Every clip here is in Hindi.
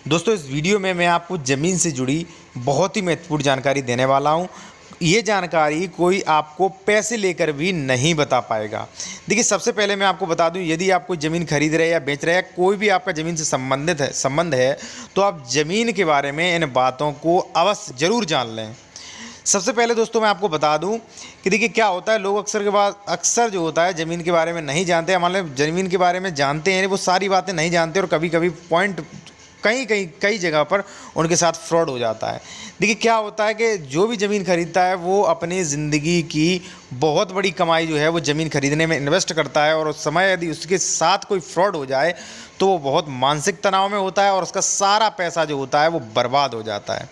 दोस्तों इस वीडियो में मैं आपको ज़मीन से जुड़ी बहुत ही महत्वपूर्ण जानकारी देने वाला हूँ। ये जानकारी कोई आपको पैसे लेकर भी नहीं बता पाएगा। देखिए सबसे पहले मैं आपको बता दूं, यदि आप कोई ज़मीन खरीद रहे हैं या बेच रहे हैं, कोई भी आपका ज़मीन से संबंध है तो आप ज़मीन के बारे में इन बातों को अवश्य ज़रूर जान लें। सबसे पहले दोस्तों मैं आपको बता दूं कि देखिए क्या होता है, लोग अक्सर जो होता है ज़मीन के बारे में नहीं जानते हैं। मान लो ज़मीन के बारे में जानते हैं, वो सारी बातें नहीं जानते और कभी कभी कई जगह पर उनके साथ फ्रॉड हो जाता है। देखिए क्या होता है कि जो भी ज़मीन खरीदता है वो अपनी ज़िंदगी की बहुत बड़ी कमाई जो है वो ज़मीन खरीदने में इन्वेस्ट करता है, और उस समय यदि उसके साथ कोई फ्रॉड हो जाए तो वो बहुत मानसिक तनाव में होता है और उसका सारा पैसा जो होता है वो बर्बाद हो जाता है।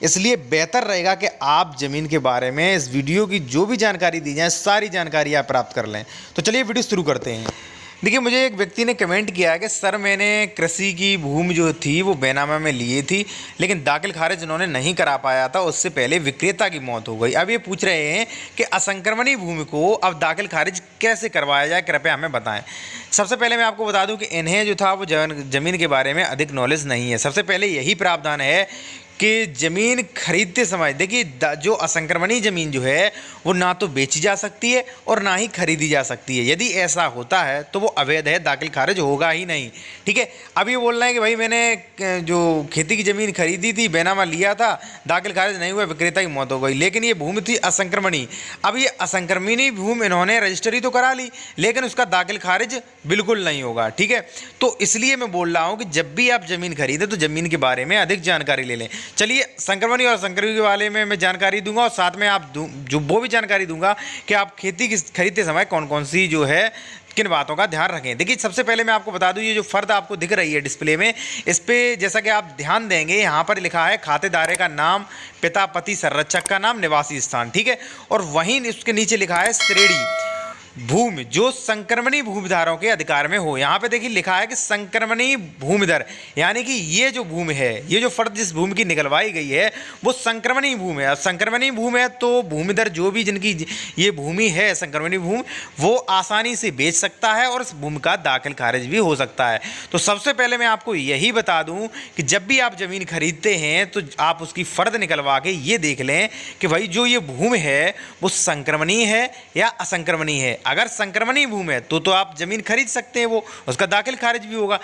इसलिए बेहतर रहेगा कि आप ज़मीन के बारे में इस वीडियो की जो भी जानकारी दी जाए सारी जानकारी आप प्राप्त कर लें। तो चलिए वीडियो शुरू करते हैं। देखिए मुझे एक व्यक्ति ने कमेंट किया है कि सर मैंने कृषि की भूमि जो थी वो बेनामा में लिए थी, लेकिन दाखिल खारिज उन्होंने नहीं करा पाया था, उससे पहले विक्रेता की मौत हो गई। अब ये पूछ रहे हैं कि असंक्रमणी भूमि को अब दाखिल खारिज कैसे करवाया जाए, कृपया हमें बताएं। सबसे पहले मैं आपको बता दूं कि इन्हें जो था वो ज़मीन के बारे में अधिक नॉलेज नहीं है। सबसे पहले यही प्रावधान है कि ज़मीन खरीदते समय देखिए जो असंक्रमणी ज़मीन जो है वो ना तो बेची जा सकती है और ना ही खरीदी जा सकती है। यदि ऐसा होता है तो वो अवैध है, दाखिल खारिज होगा ही नहीं। ठीक है, अब ये बोल रहे हैं कि भाई मैंने जो खेती की ज़मीन खरीदी थी, बेनामा लिया था, दाखिल खारिज नहीं हुआ, विक्रेता की मौत हो गई, लेकिन ये भूमि थी असंक्रमणी। अब ये असंक्रमणी भूमि इन्होंने रजिस्ट्री तो करा ली लेकिन उसका दाखिल खारिज बिल्कुल नहीं होगा। ठीक है, तो इसलिए मैं बोल रहा हूँ कि जब भी आप ज़मीन खरीदें तो ज़मीन के बारे में अधिक जानकारी ले लें। चलिए संक्रमणी और असंक्रमणी के बारे में मैं जानकारी दूंगा और साथ में आप जो वो भी जानकारी दूंगा कि आप खेती की खरीदते समय कौन कौन सी जो है किन बातों का ध्यान रखें। देखिए सबसे पहले मैं आपको बता दूं, ये जो फर्द आपको दिख रही है डिस्प्ले में, इस पे जैसा कि आप ध्यान देंगे यहाँ पर लिखा है खातेदारे का नाम, पिता पति संरक्षक का नाम, निवासी स्थान। ठीक है, और वहीं उसके नीचे लिखा है श्रेणी भूमि जो संक्रमणी भूमिधारों के अधिकार में हो। यहाँ पे देखिए लिखा है कि संक्रमणी भूमिधर, यानी कि ये जो भूमि है, ये जो फर्द जिस भूमि की निकलवाई गई है वो संक्रमणी भूमि है। अब संक्रमणी भूमि है तो भूमिधर जो भी जिनकी ये भूमि है संक्रमणी भूमि, वो आसानी से बेच सकता है और इस भूमि का दाखिल खारिज भी हो सकता है। तो सबसे पहले मैं आपको यही बता दूं कि जब भी आप ज़मीन खरीदते हैं तो आप उसकी फर्द निकलवा के ये देख लें कि भाई जो ये भूमि है वो संक्रमणी है या असंक्रमणी है। अगर संक्रमणी भूमि है तो आप ज़मीन खरीद सकते हैं, वो उसका दाखिल खारिज भी होगा।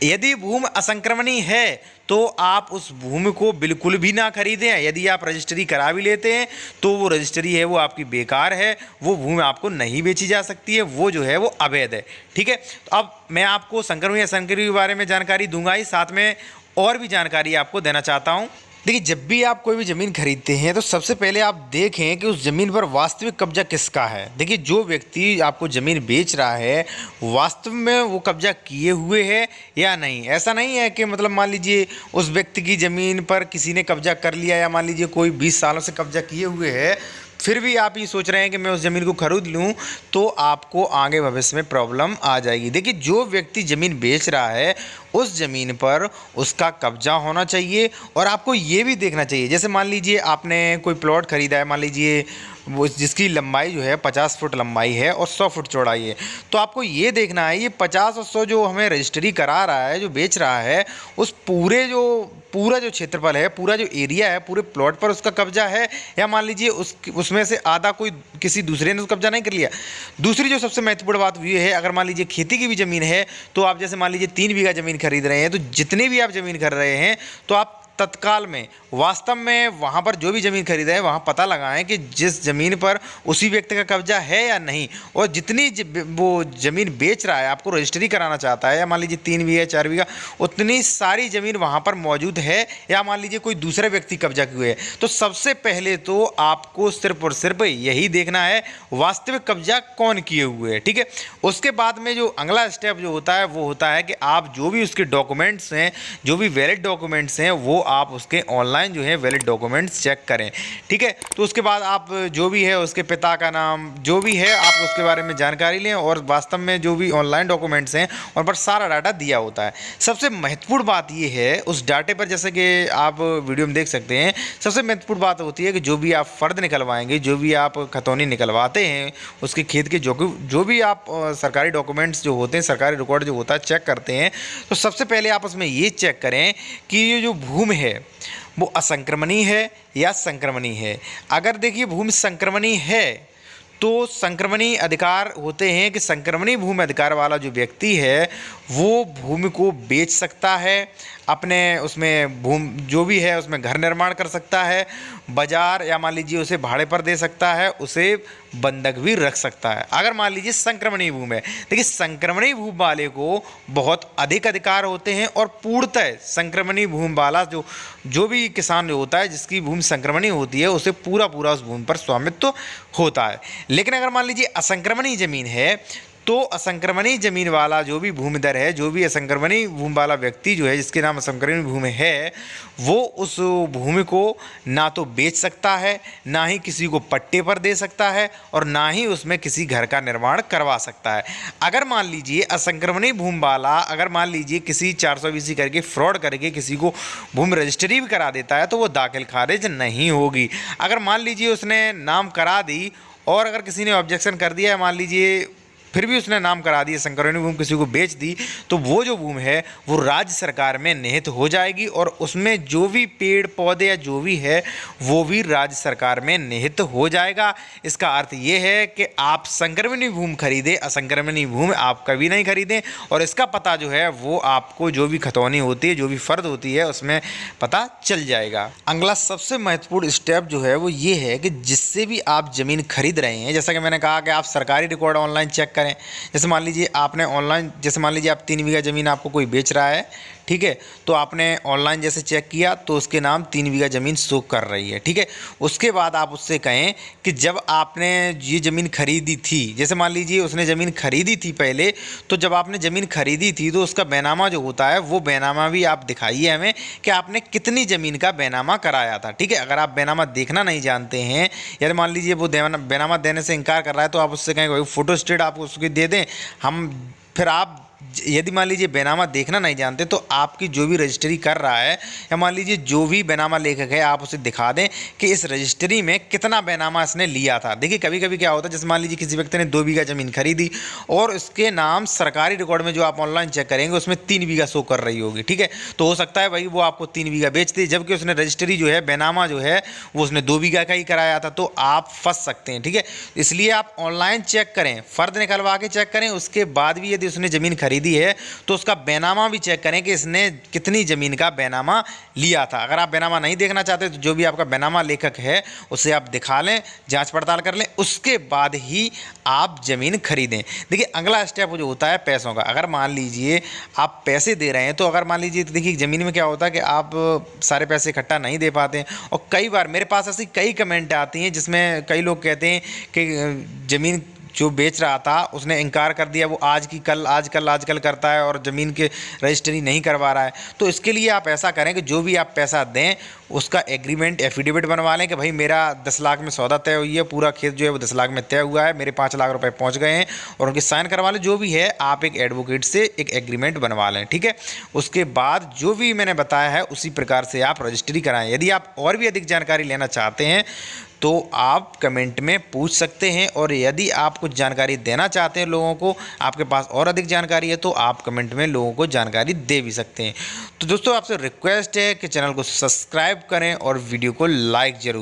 यदि भूमि असंक्रमणी है तो आप उस भूमि को बिल्कुल भी ना खरीदें। यदि आप रजिस्ट्री करा भी लेते हैं तो वो रजिस्ट्री है वो आपकी बेकार है, वो भूमि आपको नहीं बेची जा सकती है, वो जो है वो अवैध है। ठीक है, तो अब मैं आपको संक्रमणी असंक्रमणी के बारे में जानकारी दूंगा ही, साथ में और भी जानकारी आपको देना चाहता हूँ। देखिए जब भी आप कोई भी ज़मीन खरीदते हैं तो सबसे पहले आप देखें कि उस ज़मीन पर वास्तविक कब्जा किसका है। देखिए जो व्यक्ति आपको ज़मीन बेच रहा है वास्तव में वो कब्जा किए हुए है या नहीं। ऐसा नहीं है कि मतलब मान लीजिए उस व्यक्ति की ज़मीन पर किसी ने कब्जा कर लिया, या मान लीजिए कोई 20 सालों से कब्जा किए हुए है, फिर भी आप ये सोच रहे हैं कि मैं उस ज़मीन को खरीद लूँ, तो आपको आगे भविष्य में प्रॉब्लम आ जाएगी। देखिए जो व्यक्ति ज़मीन बेच रहा है उस ज़मीन पर उसका कब्जा होना चाहिए, और आपको ये भी देखना चाहिए, जैसे मान लीजिए आपने कोई प्लॉट खरीदा है, मान लीजिए वो जिसकी लंबाई जो है 50 फुट लंबाई है और 100 फुट चौड़ाई है, तो आपको ये देखना है ये 50 और 100 जो हमें रजिस्ट्री करा रहा है, जो बेच रहा है, उस पूरा जो क्षेत्रफल है, पूरा जो एरिया है, पूरे प्लॉट पर उसका कब्जा है, या मान लीजिए उसमें से आधा कोई किसी दूसरे ने कब्जा नहीं कर लिया। दूसरी जो सबसे महत्वपूर्ण बात ये है, अगर मान लीजिए खेती की भी ज़मीन है तो आप जैसे मान लीजिए 3 बीघा ज़मीन खरीद रहे हैं, तो जितनी भी आप ज़मीन कर रहे हैं तो आप तत्काल में वास्तव में वहाँ पर जो भी ज़मीन खरीदा है वहाँ पता लगाएं कि जिस ज़मीन पर उसी व्यक्ति का कब्जा है या नहीं, और जितनी वो ज़मीन बेच रहा है आपको रजिस्ट्री कराना चाहता है, या मान लीजिए 3 बीघा 4 बीघा, उतनी सारी ज़मीन वहाँ पर मौजूद है या मान लीजिए कोई दूसरा व्यक्ति कब्जा किए हुए है। तो सबसे पहले तो आपको सिर्फ और सिर्फ यही देखना है वास्तविक कब्जा कौन किए हुए है। ठीक है, उसके बाद में जो अगला स्टेप जो होता है वो होता है कि आप जो भी उसके डॉक्यूमेंट्स हैं, जो भी वैलिड डॉक्यूमेंट्स हैं, वो आप उसके ऑनलाइन जो है वैलिड डॉक्यूमेंट्स चेक करें। ठीक है, तो उसके बाद आप जो भी है उसके पिता का नाम जो भी है आप उसके बारे में जानकारी लें, और वास्तव में जो भी ऑनलाइन डॉक्यूमेंट्स हैं उन पर सारा डाटा दिया होता है। सबसे महत्वपूर्ण बात ये है उस डाटे पर, जैसे कि आप वीडियो में देख सकते हैं, सबसे महत्वपूर्ण बात होती है कि जो भी आप फ़र्द निकलवाएंगे, जो भी आप खतौनी निकलवाते हैं उसके खेत के जो भी आप सरकारी डॉक्यूमेंट्स जो होते हैं, सरकारी रिकॉर्ड जो होता है चेक करते हैं, तो सबसे पहले आप उसमें ये चेक करें कि ये जो भूमि है वो असंक्रमणीय है या संक्रमणीय है। अगर देखिए भूमि संक्रमणीय है तो संक्रमणीय अधिकार होते हैं कि संक्रमणीय भूमि अधिकार वाला जो व्यक्ति है वो भूमि को बेच सकता है, अपने उसमें भूमि जो भी है उसमें घर निर्माण कर सकता है, बाजार या मान लीजिए उसे भाड़े पर दे सकता है, उसे बंधक भी रख सकता है। अगर मान लीजिए संक्रमणीय भूमि है, देखिए संक्रमणीय भूमि वाले को बहुत अधिक अधिकार होते हैं, और पूर्णतः संक्रमणीय भूमि वाला जो भी किसान जो होता है जिसकी भूमि संक्रमणीय होती है उसे पूरा उस भूमि पर स्वामित्व होता है। लेकिन अगर मान लीजिए असंक्रमणीय जमीन है तो असंक्रमणीय जमीन वाला जो भी भूमिदर है, जो भी असंक्रमणीय भूमि वाला व्यक्ति जो है जिसके नाम असंक्रमणीय भूमि है, वो उस भूमि को ना तो बेच सकता है, ना ही किसी को पट्टे पर दे सकता है, और ना ही उसमें किसी घर का निर्माण करवा सकता है। अगर मान लीजिए असंक्रमणीय भूमि वाला अगर मान लीजिए किसी 420 करके फ्रॉड करके किसी को भूमि रजिस्ट्री भी करा देता है तो वो दाखिल खारिज नहीं होगी। अगर मान लीजिए उसने नाम करा दी और अगर किसी ने ऑब्जेक्शन कर दिया है, मान लीजिए फिर भी उसने नाम करा दिया, संक्रमणीय भूमि किसी को बेच दी, तो वो जो भूमि है वो राज्य सरकार में निहित हो जाएगी, और उसमें जो भी पेड़ पौधे या जो भी है वो भी राज्य सरकार में निहित हो जाएगा। इसका अर्थ ये है कि आप संक्रमणीय भूमि खरीदें, असंक्रमणीय भूमि आप कभी नहीं खरीदें, और इसका पता जो है वो आपको जो भी खतौनी होती है, जो भी फ़र्द होती है उसमें पता चल जाएगा। अगला सबसे महत्वपूर्ण स्टेप जो है वो ये है कि जिससे भी आप ज़मीन खरीद रहे हैं, जैसा कि मैंने कहा कि आप सरकारी रिकॉर्ड ऑनलाइन चेक करें। जैसे मान लीजिए आपने ऑनलाइन, जैसे मान लीजिए आप 3 बीघा ज़मीन आपको कोई बेच रहा है, ठीक है, तो आपने ऑनलाइन जैसे चेक किया तो उसके नाम 3 बीघा ज़मीन शो कर रही है। ठीक है, उसके बाद आप उससे कहें कि जब आपने ये ज़मीन खरीदी थी, जैसे मान लीजिए उसने ज़मीन खरीदी थी पहले, तो जब आपने ज़मीन खरीदी थी तो उसका बैनामा जो होता है वो बैनामा भी आप दिखाइए हमें कि आपने कितनी ज़मीन का बैनामा कराया था। ठीक है, अगर आप बैनामा देखना नहीं जानते हैं, या मान लीजिए वो बैनामा देने से इनकार कर रहा है, तो आप उससे कहें फोटो स्टेट आप उसकी दे दें, हम फिर आप यदि मान लीजिए बैनामा देखना नहीं जानते तो आपकी जो भी रजिस्ट्री कर रहा है, या मान लीजिए जो भी बैनामा लेखक है, आप उसे दिखा दें कि इस रजिस्ट्री में कितना बैनामा इसने लिया था। देखिए कभी कभी क्या होता है, जैसे मान लीजिए किसी व्यक्ति ने 2 बीघा ज़मीन खरीदी और उसके नाम सरकारी रिकॉर्ड में जो आप ऑनलाइन चेक करेंगे उसमें 3 बीघा शो कर रही होगी। ठीक है, तो हो सकता है भाई वो आपको 3 बीघा बेच दे, जबकि उसने रजिस्ट्री जो है बैनामा जो है वो उसने 2 बीघा का ही कराया था, तो आप फंस सकते हैं। ठीक है, इसलिए आप ऑनलाइन चेक करें, फ़र्द निकलवा के चेक करें, उसके बाद भी यदि उसने ज़मीन खरीदी है तो उसका बैनामा भी चेक करें कि इसने कितनी ज़मीन का बैनामा लिया था। अगर आप बैनामा नहीं देखना चाहते तो जो भी आपका बैनामा लेखक है उसे आप दिखा लें, जांच पड़ताल कर लें, उसके बाद ही आप ज़मीन खरीदें। देखिए अगला स्टेप जो होता है पैसों का। अगर मान लीजिए आप पैसे दे रहे हैं, तो अगर मान लीजिए, देखिए ज़मीन में क्या होता है कि आप सारे पैसे इकट्ठा नहीं दे पाते हैं, और कई बार मेरे पास ऐसी कई कमेंट आती हैं जिसमें कई लोग कहते हैं कि ज़मीन जो बेच रहा था उसने इनकार कर दिया, वो आजकल करता है और ज़मीन के रजिस्ट्री नहीं करवा रहा है। तो इसके लिए आप ऐसा करें कि जो भी आप पैसा दें उसका एग्रीमेंट एफिडेविट बनवा लें कि भाई मेरा 10 लाख में सौदा तय हुई है, पूरा खेत जो है वो 10 लाख में तय हुआ है, मेरे 5 लाख रुपए पहुंच गए हैं, और उनके साइन करवा लें। जो भी है आप एक एडवोकेट से एक एग्रीमेंट बनवा लें। ठीक है, उसके बाद जो भी मैंने बताया है उसी प्रकार से आप रजिस्ट्री कराएँ। यदि आप और भी अधिक जानकारी लेना चाहते हैं तो आप कमेंट में पूछ सकते हैं, और यदि आप कुछ जानकारी देना चाहते हैं लोगों को, आपके पास और अधिक जानकारी है, तो आप कमेंट में लोगों को जानकारी दे भी सकते हैं। तो दोस्तों आपसे रिक्वेस्ट है कि चैनल को सब्सक्राइब करें और वीडियो को लाइक जरूर